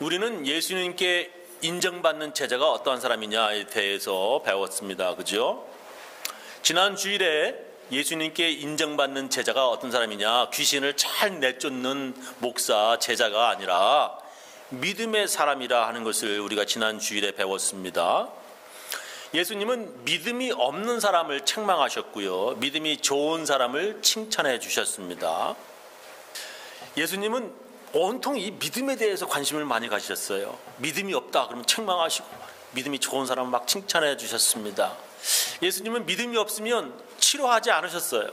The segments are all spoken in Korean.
우리는 예수님께 인정받는 제자가 어떠한 사람이냐에 대해서 배웠습니다. 그죠? 지난 주일에 예수님께 인정받는 제자가 어떤 사람이냐, 귀신을 잘 내쫓는 목사, 제자가 아니라 믿음의 사람이라 하는 것을 우리가 지난 주일에 배웠습니다. 예수님은 믿음이 없는 사람을 책망하셨고요, 믿음이 좋은 사람을 칭찬해 주셨습니다. 예수님은 온통 이 믿음에 대해서 관심을 많이 가지셨어요. 믿음이 없다 그러면 책망하시고, 믿음이 좋은 사람을 막 칭찬해 주셨습니다. 예수님은 믿음이 없으면 치료하지 않으셨어요.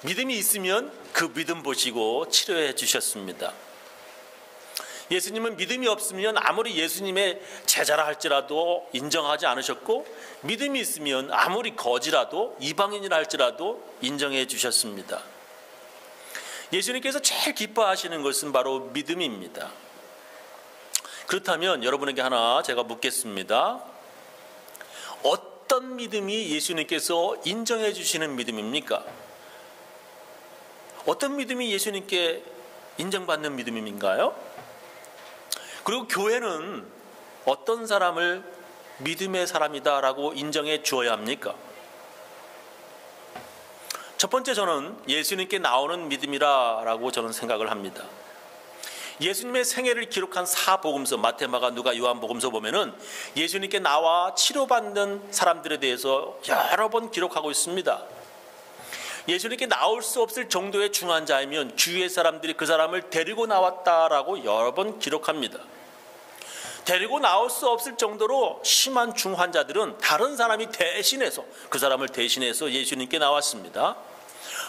믿음이 있으면 그 믿음 보시고 치료해 주셨습니다. 예수님은 믿음이 없으면 아무리 예수님의 제자라 할지라도 인정하지 않으셨고, 믿음이 있으면 아무리 거지라도, 이방인이라 할지라도 인정해 주셨습니다. 예수님께서 제일 기뻐하시는 것은 바로 믿음입니다. 그렇다면 여러분에게 하나 제가 묻겠습니다. 어떤 믿음이 예수님께서 인정해 주시는 믿음입니까? 어떤 믿음이 예수님께 인정받는 믿음인가요? 그리고 교회는 어떤 사람을 믿음의 사람이다라고 인정해 주어야 합니까? 첫 번째, 저는 예수님께 나오는 믿음이라고 저는 생각을 합니다. 예수님의 생애를 기록한 사복음서, 마태, 마가, 누가, 요한복음서 보면은 예수님께 나와 치료받는 사람들에 대해서 여러 번 기록하고 있습니다. 예수님께 나올 수 없을 정도의 중환 자이면 주위의 사람들이 그 사람을 데리고 나왔다라고 여러 번 기록합니다. 데리고 나올 수 없을 정도로 심한 중환자들은 다른 사람이 대신해서, 그 사람을 대신해서 예수님께 나왔습니다.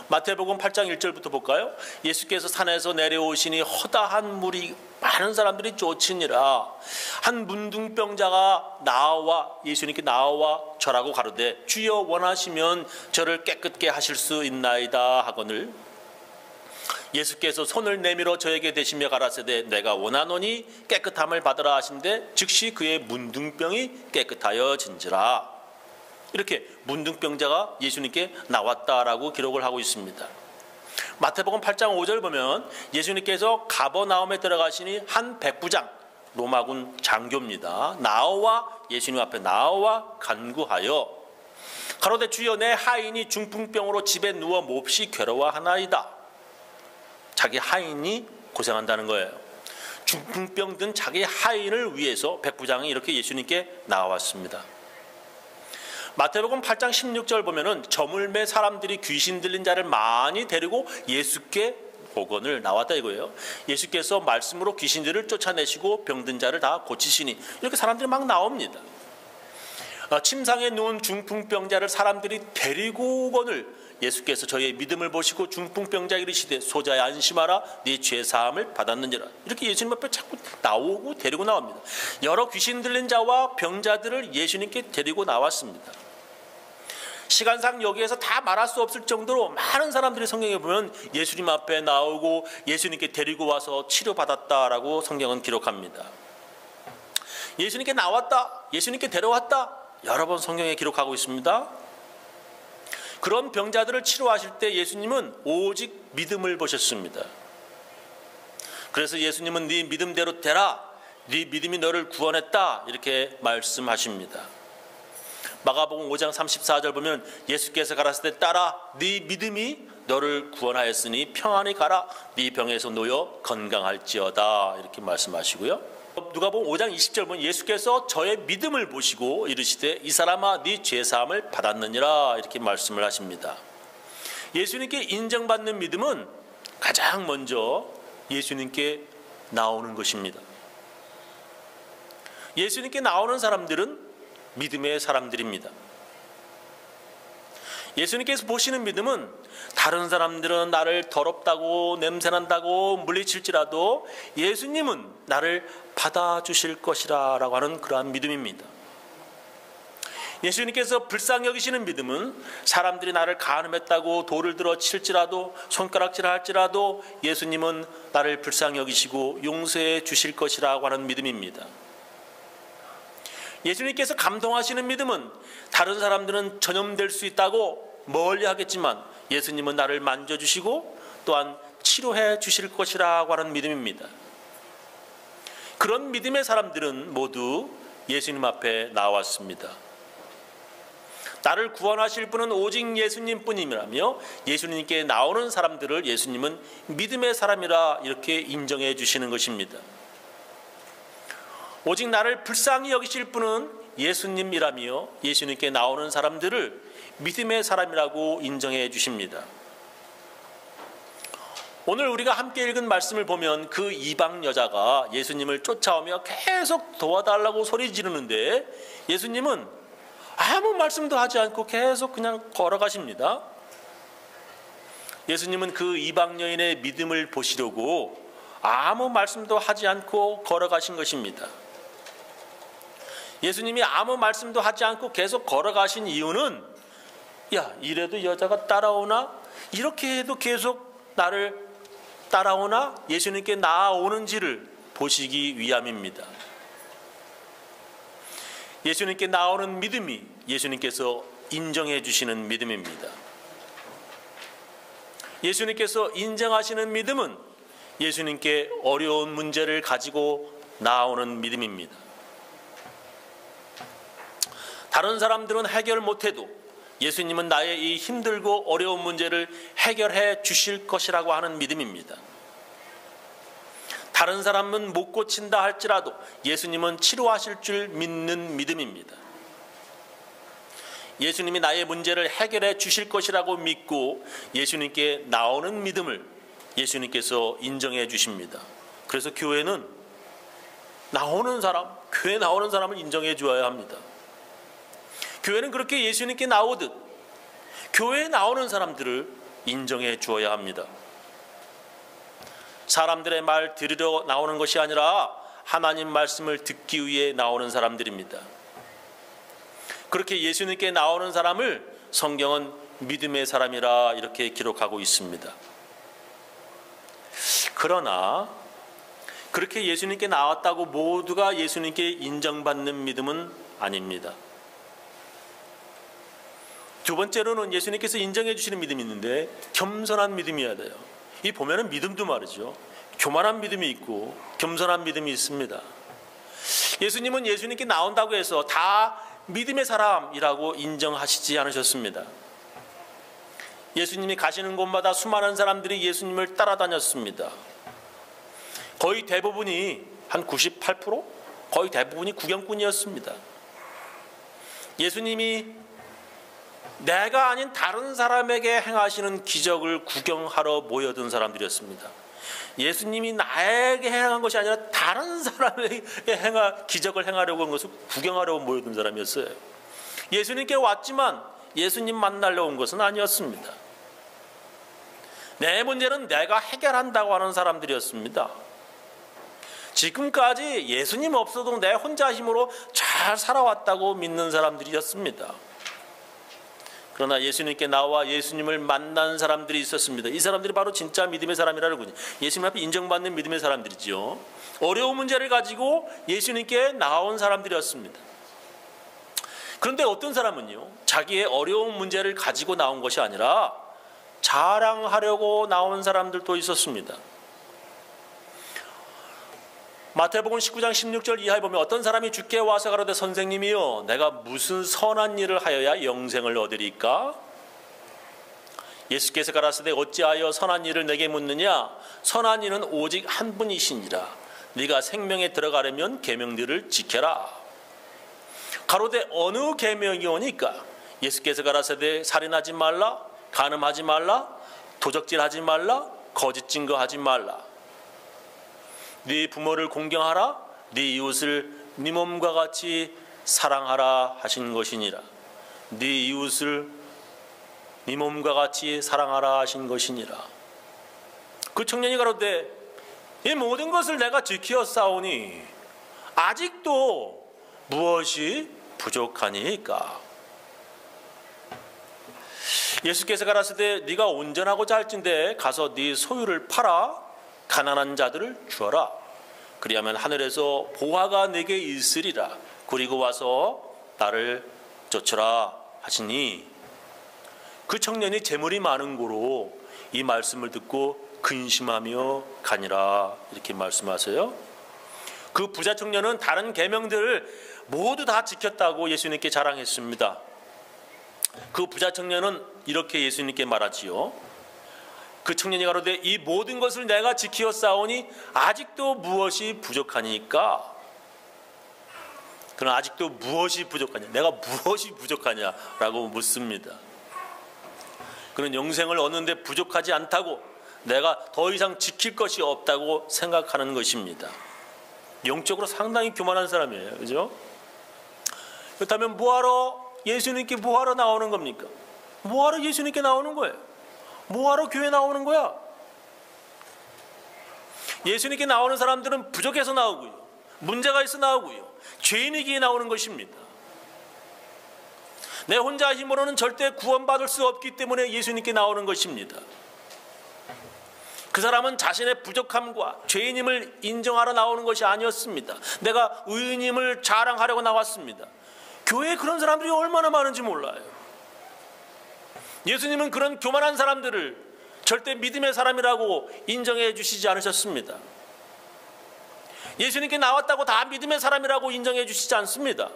마태복음 8장 1절부터 볼까요? 예수께서 산에서 내려오시니 허다한 물이 많은 사람들이 쫓으니라. 한 문둥병자가 예수님께 나와 절하고 가로되 주여 원하시면 저를 깨끗게 하실 수 있나이다 하거늘, 예수께서 손을 내밀어 저에게 대시며 가라사대 내가 원하노니 깨끗함을 받으라 하신대 즉시 그의 문둥병이 깨끗하여진지라. 이렇게 문둥병자가 예수님께 나왔다라고 기록을 하고 있습니다. 마태복음 8장 5절 보면 예수님께서 가버나움에 들어가시니 한 백부장, 로마군 장교입니다. 예수님 앞에 나와 간구하여 가로되 주여 내 하인이 중풍병으로 집에 누워 몹시 괴로워하나이다. 자기 하인이 고생한다는 거예요. 중풍병 든 자기 하인을 위해서 백부장이 이렇게 예수님께 나왔습니다. 마태복음 8장 16절 보면은 저물매 사람들이 귀신 들린 자를 많이 데리고 예수께 보건을 나왔다 이거예요. 예수께서 말씀으로 귀신들을 쫓아내시고 병든 자를 다 고치시니, 이렇게 사람들이 막 나옵니다. 침상에 누운 중풍병자를 사람들이 데리고 오거늘 예수께서 저희의 믿음을 보시고 중풍병자에게 이르시되 소자야 안심하라 네 죄 사함을 받았느니라. 이렇게 예수님 앞에 자꾸 나오고 데리고 나옵니다. 여러 귀신 들린 자와 병자들을 예수님께 데리고 나왔습니다. 시간상 여기에서 다 말할 수 없을 정도로 많은 사람들이 성경에 보면 예수님 앞에 나오고 예수님께 데리고 와서 치료받았다라고 성경은 기록합니다. 예수님께 나왔다, 예수님께 데려왔다, 여러 번 성경에 기록하고 있습니다. 그런 병자들을 치료하실 때 예수님은 오직 믿음을 보셨습니다. 그래서 예수님은 네 믿음대로 되라, 네 믿음이 너를 구원했다, 이렇게 말씀하십니다. 마가복음 5장 34절 보면 예수께서 가라사대 따라 네 믿음이 너를 구원하였으니 평안히 가라, 네 병에서 놓여 건강할지어다, 이렇게 말씀하시고요. 누가복음 5장 20절 보면 예수께서 저의 믿음을 보시고 이르시되 이 사람아 네 죄사함을 받았느니라, 이렇게 말씀을 하십니다. 예수님께 인정받는 믿음은 가장 먼저 예수님께 나오는 것입니다. 예수님께 나오는 사람들은 믿음의 사람들입니다. 예수님께서 보시는 믿음은 다른 사람들은 나를 더럽다고 냄새난다고 물리칠지라도 예수님은 나를 받아주실 것이라 라고 하는 그러한 믿음입니다. 예수님께서 불쌍히 여기시는 믿음은 사람들이 나를 간음했다고 돌을 들어 칠지라도 손가락질을 할지라도 예수님은 나를 불쌍히 여기시고 용서해 주실 것이라고 하는 믿음입니다. 예수님께서 감동하시는 믿음은 다른 사람들은 전염될 수 있다고 멀리 하겠지만 예수님은 나를 만져주시고 또한 치료해 주실 것이라고 하는 믿음입니다. 그런 믿음의 사람들은 모두 예수님 앞에 나왔습니다. 나를 구원하실 분은 오직 예수님뿐이라며 예수님께 나오는 사람들을 예수님은 믿음의 사람이라 이렇게 인정해 주시는 것입니다. 오직 나를 불쌍히 여기실 분은 예수님이라며 예수님께 나오는 사람들을 믿음의 사람이라고 인정해 주십니다. 오늘 우리가 함께 읽은 말씀을 보면 그 이방 여자가 예수님을 쫓아오며 계속 도와달라고 소리 지르는데 예수님은 아무 말씀도 하지 않고 계속 그냥 걸어가십니다. 예수님은 그 이방 여인의 믿음을 보시려고 아무 말씀도 하지 않고 걸어가신 것입니다. 예수님이 아무 말씀도 하지 않고 계속 걸어가신 이유는 야, 이래도 여자가 따라오나? 이렇게 해도 계속 나를 따라오나? 예수님께 나아오는지를 보시기 위함입니다. 예수님께 나오는 믿음이 예수님께서 인정해 주시는 믿음입니다. 예수님께서 인정하시는 믿음은 예수님께 어려운 문제를 가지고 나오는 믿음입니다. 다른 사람들은 해결 못해도 예수님은 나의 이 힘들고 어려운 문제를 해결해 주실 것이라고 하는 믿음입니다. 다른 사람은 못 고친다 할지라도 예수님은 치료하실 줄 믿는 믿음입니다. 예수님이 나의 문제를 해결해 주실 것이라고 믿고 예수님께 나오는 믿음을 예수님께서 인정해 주십니다. 그래서 교회는 교회 나오는 사람을 인정해 주어야 합니다. 교회는 그렇게 예수님께 나오듯 교회에 나오는 사람들을 인정해 주어야 합니다. 사람들의 말 들으러 나오는 것이 아니라 하나님 말씀을 듣기 위해 나오는 사람들입니다. 그렇게 예수님께 나오는 사람을 성경은 믿음의 사람이라 이렇게 기록하고 있습니다. 그러나 그렇게 예수님께 나왔다고 모두가 예수님께 인정받는 믿음은 아닙니다. 두 번째로는 예수님께서 인정해 주시는 믿음이 있는데 겸손한 믿음이어야 돼요. 이 보면은 믿음도 말이죠. 교만한 믿음이 있고 겸손한 믿음이 있습니다. 예수님은 예수님께 나온다고 해서 다 믿음의 사람이라고 인정하시지 않으셨습니다. 예수님이 가시는 곳마다 수많은 사람들이 예수님을 따라다녔습니다. 거의 대부분이 한 98%? 거의 대부분이 구경꾼이었습니다. 예수님이 내가 아닌 다른 사람에게 행하시는 기적을 구경하러 모여든 사람들이었습니다. 예수님이 나에게 행한 것이 아니라 다른 사람에게 기적을 행하려고 한 것을 구경하려고 모여든 사람이었어요. 예수님께 왔지만 예수님 만나러 온 것은 아니었습니다. 내 문제는 내가 해결한다고 하는 사람들이었습니다. 지금까지 예수님 없어도 내 혼자 힘으로 잘 살아왔다고 믿는 사람들이었습니다. 그러나 예수님께 나와 예수님을 만난 사람들이 있었습니다. 이 사람들이 바로 진짜 믿음의 사람이라는군요. 예수님 앞에 인정받는 믿음의 사람들이죠. 어려운 문제를 가지고 예수님께 나온 사람들이었습니다. 그런데 어떤 사람은요, 자기의 어려운 문제를 가지고 나온 것이 아니라 자랑하려고 나온 사람들도 있었습니다. 마태복음 19장 16절 이하에 보면 어떤 사람이 주께 와서 가로되 선생님이요 내가 무슨 선한 일을 하여야 영생을 얻으리까? 예수께서 가라사대 어찌하여 선한 일을 내게 묻느냐? 선한 일은 오직 한 분이시니라. 네가 생명에 들어가려면 계명들을 지켜라. 가로되 어느 계명이 오니까? 예수께서 가라사대 살인하지 말라, 간음하지 말라, 도적질하지 말라, 거짓 증거하지 말라. 네 부모를 공경하라, 네 이웃을 네 몸과 같이 사랑하라 하신 것이니라. 네 이웃을 네 몸과 같이 사랑하라 하신 것이니라. 그 청년이 가로되 이 모든 것을 내가 지켜 싸우니 아직도 무엇이 부족하니까? 예수께서 가라사대 네가 온전하고자 할진대 가서 네 소유를 팔아 가난한 자들을 주어라. 그리하면 하늘에서 보화가 내게 있으리라. 그리고 와서 나를 쫓으라 하시니 그 청년이 재물이 많은 고로 이 말씀을 듣고 근심하며 가니라 이렇게 말씀하세요. 그 부자 청년은 다른 계명들을 모두 다 지켰다고 예수님께 자랑했습니다. 그 부자 청년은 이렇게 예수님께 말하지요. 그 청년이 가로되 이 모든 것을 내가 지키었사오니 아직도 무엇이 부족하니까? 그는 아직도 무엇이 부족하냐? 내가 무엇이 부족하냐라고 묻습니다. 그는 영생을 얻는데 부족하지 않다고, 내가 더 이상 지킬 것이 없다고 생각하는 것입니다. 영적으로 상당히 교만한 사람이에요. 그죠? 그렇다면 예수님께 뭐하러 나오는 겁니까? 뭐하러 예수님께 나오는 거예요? 뭐하러 교회 나오는 거야? 예수님께 나오는 사람들은 부족해서 나오고요, 문제가 있어 나오고요, 죄인이기에 나오는 것입니다. 내 혼자 힘으로는 절대 구원받을 수 없기 때문에 예수님께 나오는 것입니다. 그 사람은 자신의 부족함과 죄인임을 인정하러 나오는 것이 아니었습니다. 내가 의인임을 자랑하려고 나왔습니다. 교회에 그런 사람들이 얼마나 많은지 몰라요. 예수님은 그런 교만한 사람들을 절대 믿음의 사람이라고 인정해 주시지 않으셨습니다. 예수님께 나왔다고 다 믿음의 사람이라고 인정해 주시지 않습니다.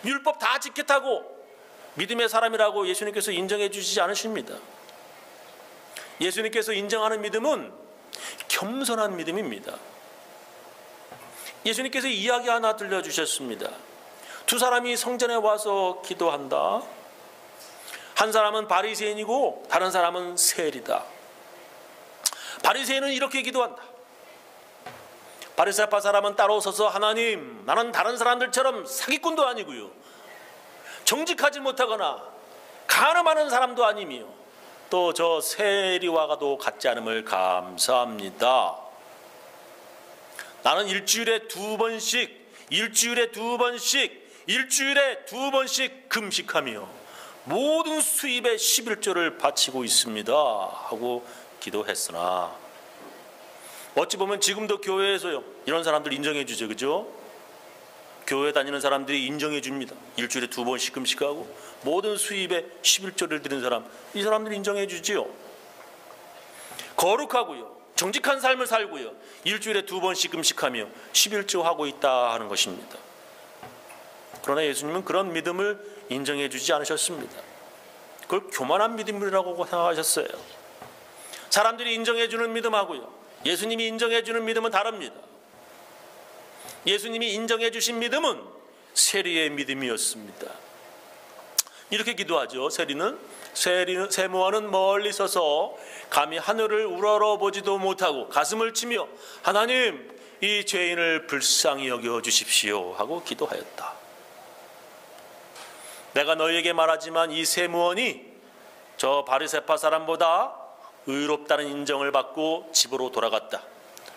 율법 다 지켰다고 믿음의 사람이라고 예수님께서 인정해 주시지 않으십니다. 예수님께서 인정하는 믿음은 겸손한 믿음입니다. 예수님께서 이야기 하나 들려주셨습니다. 두 사람이 성전에 와서 기도한다. 한 사람은 바리새인이고 다른 사람은 세리다. 바리새인은 이렇게 기도한다. 바리새파 사람은 따로 서서 하나님, 나는 다른 사람들처럼 사기꾼도 아니고요, 정직하지 못하거나 간음하는 사람도 아니며 또 저 세리와도 같지 않음을 감사합니다. 나는 일주일에 두 번씩 금식하며 모든 수입의 11조를 바치고 있습니다 하고 기도했으나, 어찌 보면 지금도 교회에서요 이런 사람들 인정해 주죠. 그죠? 교회 다니는 사람들이 인정해 줍니다. 일주일에 두 번씩 금식하고 모든 수입의 11조를 드린 사람, 이 사람들이 인정해 주지요. 거룩하고요, 정직한 삶을 살고요, 일주일에 두 번씩 금식하며 11조 하고 있다 하는 것입니다. 그러나 예수님은 그런 믿음을 인정해 주지 않으셨습니다. 그걸 교만한 믿음이라고 생각하셨어요. 사람들이 인정해 주는 믿음하고요, 예수님이 인정해 주는 믿음은 다릅니다. 예수님이 인정해 주신 믿음은 세리의 믿음이었습니다. 이렇게 기도하죠. 세무원은 멀리 서서 감히 하늘을 우러러보지도 못하고 가슴을 치며 하나님, 이 죄인을 불쌍히 여겨 주십시오 하고 기도하였다. 내가 너희에게 말하지만 이 세무원이 저 바리새파 사람보다 의롭다는 인정을 받고 집으로 돌아갔다.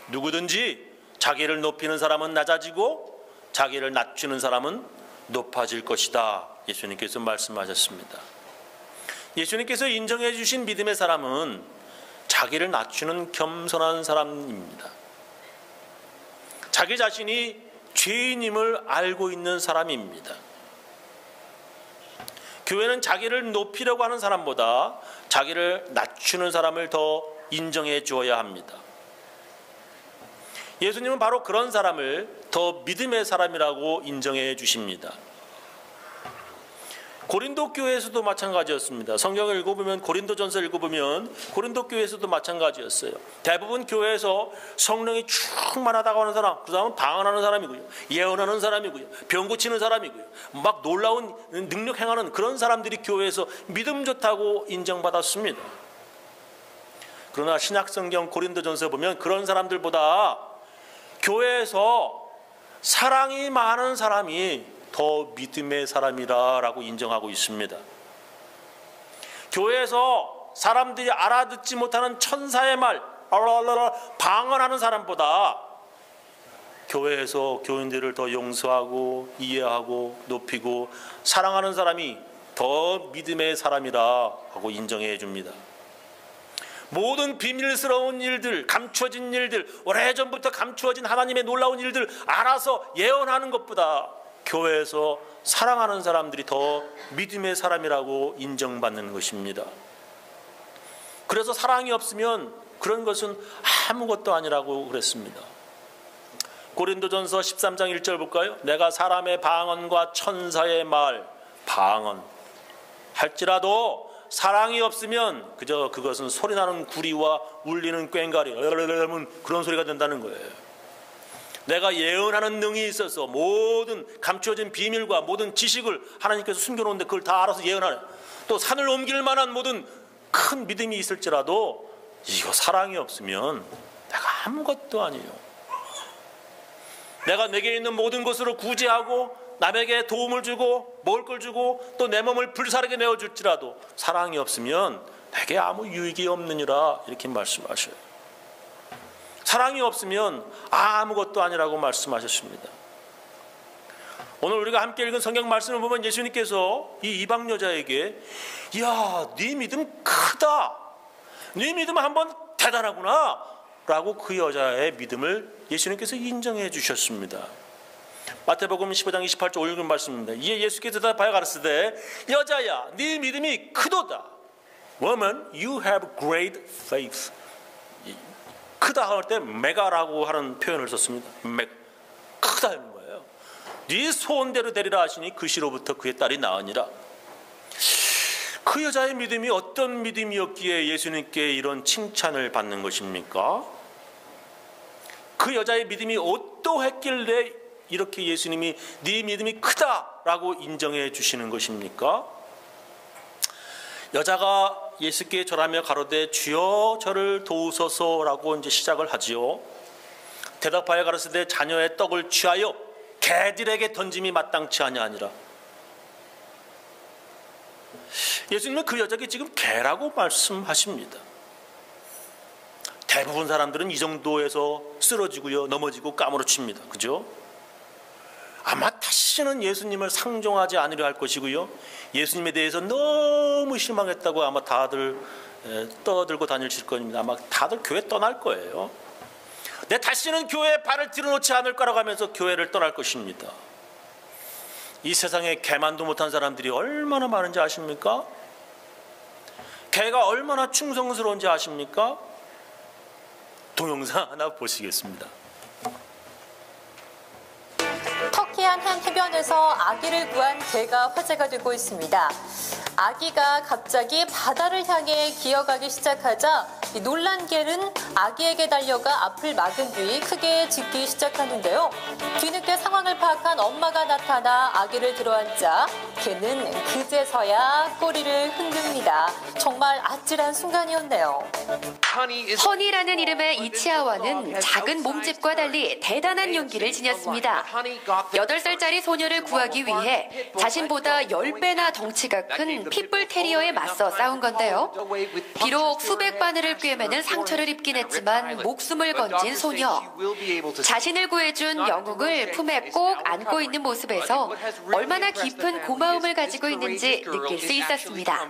누구든지 자기를 높이는 사람은 낮아지고 자기를 낮추는 사람은 높아질 것이다. 예수님께서 말씀하셨습니다. 예수님께서 인정해 주신 믿음의 사람은 자기를 낮추는 겸손한 사람입니다. 자기 자신이 죄인임을 알고 있는 사람입니다. 교회는 자기를 높이려고 하는 사람보다 자기를 낮추는 사람을 더 인정해 주어야 합니다. 예수님은 바로 그런 사람을 더 믿음의 사람이라고 인정해 주십니다. 고린도 교회에서도 마찬가지였습니다. 성경을 읽어보면, 고린도전서 읽어보면 고린도 교회에서도 마찬가지였어요. 대부분 교회에서 성령이 충만하다고 하는 사람, 그 사람은 방언하는 사람이고요, 예언하는 사람이고요, 병 고치는 사람이고요, 막 놀라운 능력 행하는 그런 사람들이 교회에서 믿음 좋다고 인정받았습니다. 그러나 신약성경 고린도전서 보면 그런 사람들보다 교회에서 사랑이 많은 사람이 더 믿음의 사람이라고 인정하고 있습니다. 교회에서 사람들이 알아듣지 못하는 천사의 말, 방언하는 사람보다 교회에서 교인들을 더 용서하고 이해하고 높이고 사랑하는 사람이 더 믿음의 사람이라 하고 인정해 줍니다. 모든 비밀스러운 일들, 감추어진 일들, 오래전부터 감추어진 하나님의 놀라운 일들 알아서 예언하는 것보다 교회에서 사랑하는 사람들이 더 믿음의 사람이라고 인정받는 것입니다. 그래서 사랑이 없으면 그런 것은 아무것도 아니라고 그랬습니다. 고린도전서 13장 1절 볼까요? 내가 사람의 방언과 천사의 말 방언 할지라도 사랑이 없으면 그저 그것은 소리나는 구리와 울리는 꽹과리 그런 소리가 된다는 거예요. 내가 예언하는 능이 있어서 모든 감추어진 비밀과 모든 지식을 하나님께서 숨겨놓은데 그걸 다 알아서 예언하는, 또 산을 옮길 만한 모든 큰 믿음이 있을지라도 이거 사랑이 없으면 내가 아무것도 아니에요. 내가 내게 있는 모든 것으로 구제하고 남에게 도움을 주고 먹을 걸 주고 또 내 몸을 불사르게 내어줄지라도 사랑이 없으면 내게 아무 유익이 없느니라 이렇게 말씀하셔요. 사랑이 없으면 아무것도 아니라고 말씀하셨습니다. 오늘 우리가 함께 읽은 성경 말씀을 보면 예수님께서 이 이방 여자에게 야, 네 믿음 크다, 네 믿음 한번 대단하구나 라고 그 여자의 믿음을 예수님께서 인정해 주셨습니다. 마태복음 15장 28절 5읽은 말씀입니다. 이에 예수께서 대답하여 가르치되 여자야 네 믿음이 크도다. Woman, you have great faith. 크다 할 때 메가라고 하는 표현을 썼습니다. 크다 하는 거예요. 네 소원대로 되리라 하시니 그 시로부터 그의 딸이 나으니라. 그 여자의 믿음이 어떤 믿음이었기에 예수님께 이런 칭찬을 받는 것입니까? 그 여자의 믿음이 어떠했길래 이렇게 예수님이 네 믿음이 크다라고 인정해 주시는 것입니까? 여자가 예수께 절하며 가로되 주여 저를 도우소서라고 이제 시작을 하지요. 대답하여 가르치되 자녀의 떡을 취하여 개들에게 던짐이 마땅치 아니하니라. 예수님은 그 여자에게 지금 개라고 말씀하십니다. 대부분 사람들은 이 정도에서 쓰러지고요, 넘어지고 까무러칩니다. 그죠? 아마 다시는 예수님을 상종하지 않으려 할 것이고요, 예수님에 대해서 너무 실망했다고 아마 다들 떠들고 다니실 겁니다. 아마 다들 교회 떠날 거예요. 내 다시는 교회에 발을 들여놓지 않을 거라고 하면서 교회를 떠날 것입니다. 이 세상에 개만도 못한 사람들이 얼마나 많은지 아십니까? 개가 얼마나 충성스러운지 아십니까? 동영상 하나 보시겠습니다. 터키 한 해변에서 아기를 구한 개가 화제가 되고 있습니다. 아기가 갑자기 바다를 향해 기어가기 시작하자 놀란 개는 아기에게 달려가 앞을 막은 뒤 크게 짖기 시작하는데요. 뒤늦게 상황을 파악한 엄마가 나타나 아기를 들어앉자 개는 그제서야 꼬리를 흔듭니다. 정말 아찔한 순간이었네요. 허니라는 이름의 이 치아와는 작은 몸집과 달리 대단한 용기를 지녔습니다. 8살짜리 소녀를 구하기 위해 자신보다 10배나 덩치가 큰 핏불 테리어에 맞서 싸운 건데요. 비록 수백 바늘을 꿰매는 상처를 입긴 했지만 목숨을 건진 소녀. 자신을 구해준 영웅을 품에 꼭 안고 있는 모습에서 얼마나 깊은 고마움을 가지고 있는지 느낄 수 있었습니다.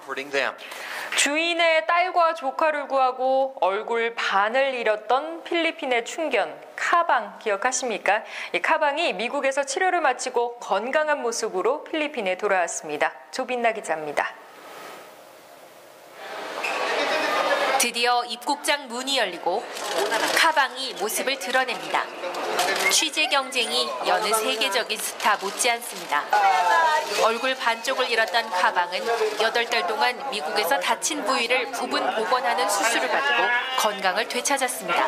주인의 딸과 조카를 구하고 얼굴 반을 잃었던 필리핀의 충견 카방 기억하십니까? 이 카방이 미국에서 치료를 마치고 건강한 모습으로 필리핀에 돌아왔습니다. 조빈나 기자입니다. 드디어 입국장 문이 열리고 카방이 모습을 드러냅니다. 취재 경쟁이 여느 세계적인 스타 못지않습니다. 얼굴 반쪽을 잃었던 카방은 8달 동안 미국에서 다친 부위를 부분 복원하는 수술을 받고 건강을 되찾았습니다.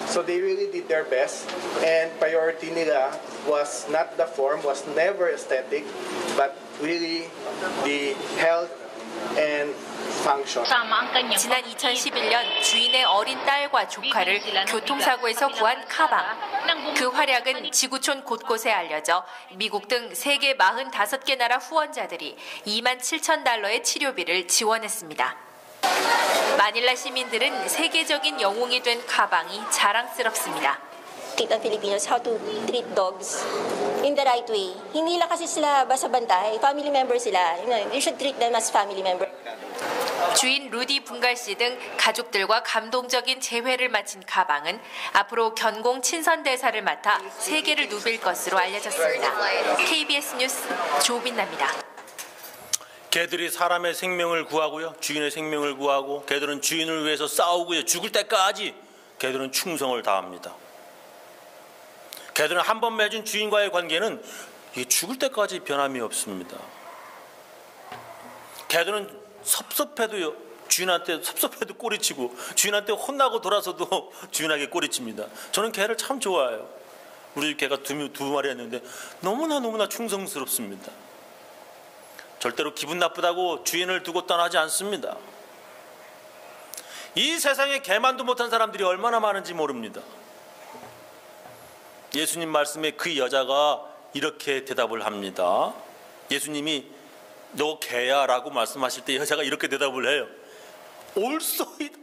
So they really did their best, and priority nila was not the form, was never aesthetic, but really the health and function. 지난 2011년 주인의 어린 딸과 조카를 교통사고에서 구한 카방. 그 활약은 지구촌 곳곳에 알려져 미국 등 세계 45개 나라 후원자들이 $27,000의 치료비를 지원했습니다. 마닐라 시민들은 세계적인 영웅이 된 카방이 자랑스럽습니다. Teach ang Filipinos how to treat dogs in the right way. Hindi lang kasi sila basta bantay, family member sila. You should treat them as family member. 주인 루디 분갈 씨 등 가족들과 감동적인 재회를 마친 카방은 앞으로 견공 친선 대사를 맡아 세계를 누빌 것으로 알려졌습니다. KBS 뉴스 조빈나입니다. 개들이 사람의 생명을 구하고요, 주인의 생명을 구하고, 개들은 주인을 위해서 싸우고요, 죽을 때까지 개들은 충성을 다합니다. 개들은 한 번 맺은 주인과의 관계는 죽을 때까지 변함이 없습니다. 개들은 섭섭해도요, 주인한테 섭섭해도 꼬리치고, 주인한테 혼나고 돌아서도 주인에게 꼬리칩니다. 저는 개를 참 좋아해요. 우리 집 개가 두 마리였는데 너무나 충성스럽습니다. 절대로 기분 나쁘다고 주인을 두고 떠나지 않습니다. 이 세상에 개만도 못한 사람들이 얼마나 많은지 모릅니다. 예수님 말씀에 그 여자가 이렇게 대답을 합니다. 예수님이 너 개야 라고 말씀하실 때 여자가 이렇게 대답을 해요. Also it.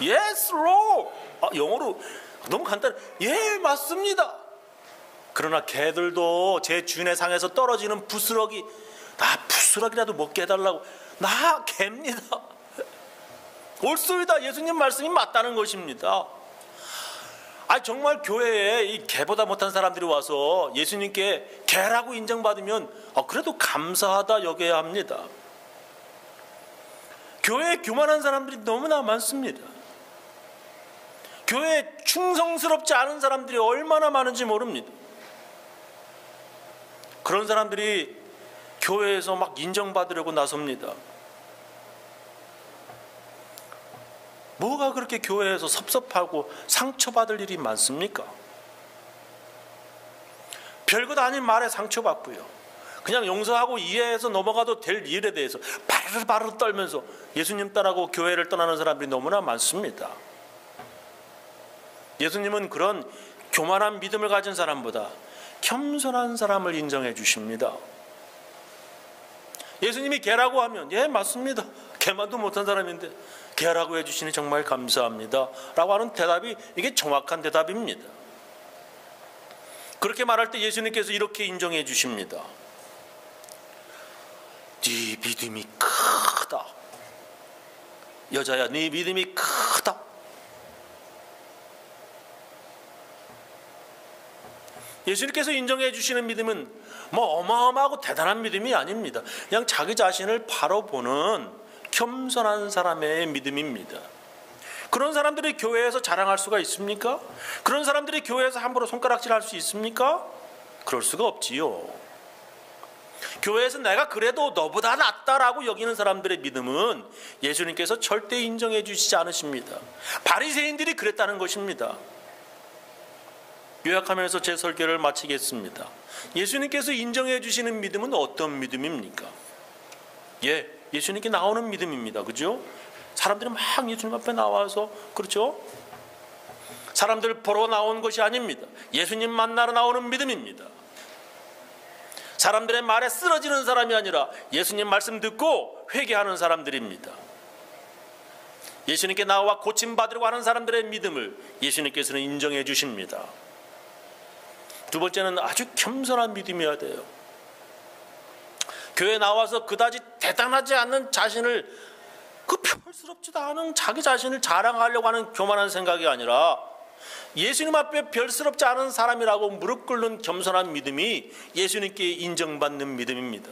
Yes, Lord. 영어로 너무 간단해. 예, 맞습니다. 그러나 개들도 제 주인의 상에서 떨어지는 부스러기, 나 부스러기라도 먹게 해달라고. 나 개입니다. 옳소이다. 예수님 말씀이 맞다는 것입니다. 정말 교회에 이 개보다 못한 사람들이 와서 예수님께 개라고 인정받으면 그래도 감사하다 여겨야 합니다. 교회에 교만한 사람들이 너무나 많습니다. 교회에 충성스럽지 않은 사람들이 얼마나 많은지 모릅니다. 그런 사람들이 교회에서 막 인정받으려고 나섭니다. 뭐가 그렇게 교회에서 섭섭하고 상처받을 일이 많습니까? 별것 아닌 말에 상처받고요, 그냥 용서하고 이해해서 넘어가도 될 일에 대해서 바르르 떨면서 예수님 따라고 교회를 떠나는 사람들이 너무나 많습니다. 예수님은 그런 교만한 믿음을 가진 사람보다 겸손한 사람을 인정해 주십니다. 예수님이 개라고 하면 예, 맞습니다. 개만도 못한 사람인데 개라고 해주시니 정말 감사합니다 라고 하는 대답이, 이게 정확한 대답입니다. 그렇게 말할 때 예수님께서 이렇게 인정해 주십니다. 네 믿음이 크다. 여자야, 네 믿음이 크다. 예수님께서 인정해 주시는 믿음은 어마어마하고 대단한 믿음이 아닙니다. 그냥 자기 자신을 바로 보는 겸손한 사람의 믿음입니다. 그런 사람들이 교회에서 자랑할 수가 있습니까? 그런 사람들이 교회에서 함부로 손가락질할 수 있습니까? 그럴 수가 없지요. 교회에서 내가 그래도 너보다 낫다라고 여기는 사람들의 믿음은 예수님께서 절대 인정해 주시지 않으십니다. 바리새인들이 그랬다는 것입니다. 요약하면서 제 설교를 마치겠습니다. 예수님께서 인정해 주시는 믿음은 어떤 믿음입니까? 예수님께 나오는 믿음입니다. 그죠? 사람들이 막 예수님 앞에 나와서, 그렇죠? 사람들 보러 나온 것이 아닙니다. 예수님 만나러 나오는 믿음입니다. 사람들의 말에 쓰러지는 사람이 아니라 예수님 말씀 듣고 회개하는 사람들입니다. 예수님께 나와 고침받으려고 하는 사람들의 믿음을 예수님께서는 인정해 주십니다. 두 번째는 아주 겸손한 믿음이어야 돼요. 교회에 나와서 그다지 대단하지 않는 자신을, 별스럽지도 않은 자기 자신을 자랑하려고 하는 교만한 생각이 아니라 예수님 앞에 별스럽지 않은 사람이라고 무릎 꿇는 겸손한 믿음이 예수님께 인정받는 믿음입니다.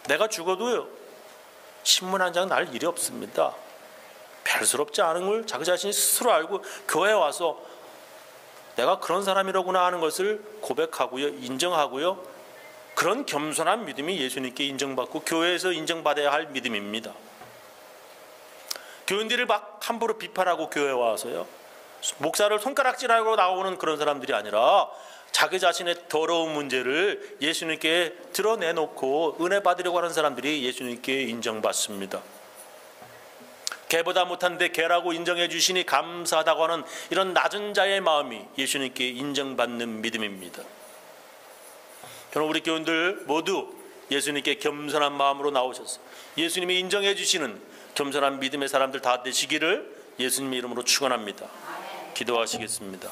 내가 죽어도요, 신문 한 장 날 일이 없습니다. 별스럽지 않은 걸 자기 자신이 스스로 알고 교회에 와서 내가 그런 사람이로구나 하는 것을 고백하고요, 인정하고요, 그런 겸손한 믿음이 예수님께 인정받고 교회에서 인정받아야 할 믿음입니다. 교인들을 막 함부로 비판하고 교회에 와서요, 목사를 손가락질하고 나오는 그런 사람들이 아니라 자기 자신의 더러운 문제를 예수님께 드러내놓고 은혜 받으려고 하는 사람들이 예수님께 인정받습니다. 개보다 못한데 개라고 인정해 주시니 감사하다고 하는 이런 낮은 자의 마음이 예수님께 인정받는 믿음입니다. 저는 우리 교인들 모두 예수님께 겸손한 마음으로 나오셔서 예수님이 인정해 주시는 겸손한 믿음의 사람들 다 되시기를 예수님의 이름으로 축원합니다. 기도하시겠습니다.